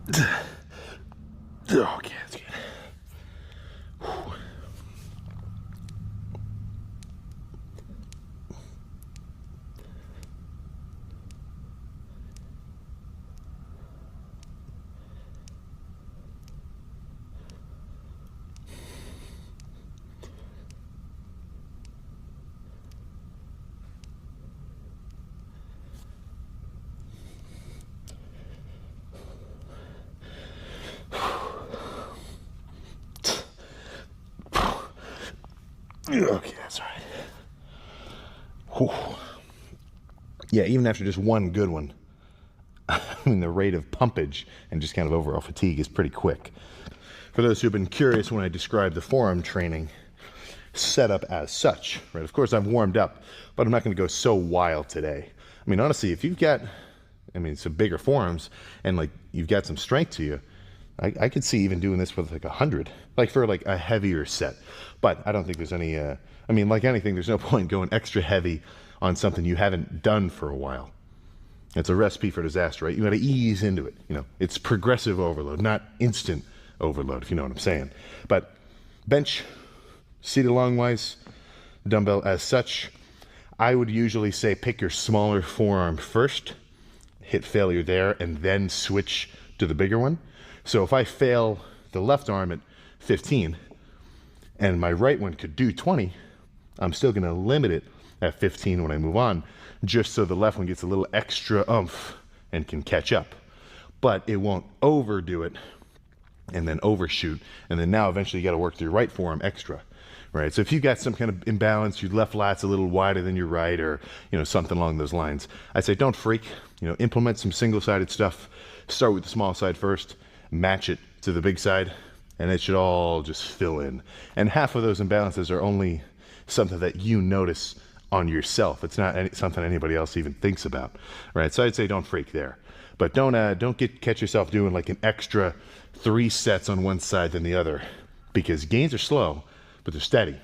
Okay, that's good. Okay, that's all right. Whew. Yeah, even after just one good one, I mean, the rate of pumpage and just kind of overall fatigue is pretty quick. For those who've been curious when I describe the forearm training setup as such, right? Of course, I've warmed up, but I'm not going to go so wild today. I mean, honestly, if you've got, some bigger forearms and like you've got some strength to you, I could see even doing this with like 100, like for like a heavier set. But I don't think there's any, like anything, there's no point going extra heavy on something you haven't done for a while. It's a recipe for disaster, right? You got to ease into it. It's progressive overload, not instant overload, if you know what I'm saying. But bench, seated longwise, dumbbell as such, I would usually say pick your smaller forearm first, hit failure there, and then switch to the bigger one. So if I fail the left arm at 15 and my right one could do 20, I'm still going to limit it at 15 when I move on, just so the left one gets a little extra oomph and can catch up. But it won't overdo it and then overshoot. And then now eventually you got to work through your right forearm extra, right? So if you've got some kind of imbalance, your left lat's a little wider than your right, or, something along those lines, I'd say don't freak, implement some single-sided stuff. Start with the small side first, match it to the big side, and it should all just fill in. And half of those imbalances are only something that you notice on yourself. It's not something anybody else even thinks about, right? So I'd say don't freak there, but don't catch yourself doing like an extra 3 sets on one side than the other, because gains are slow, but they're steady.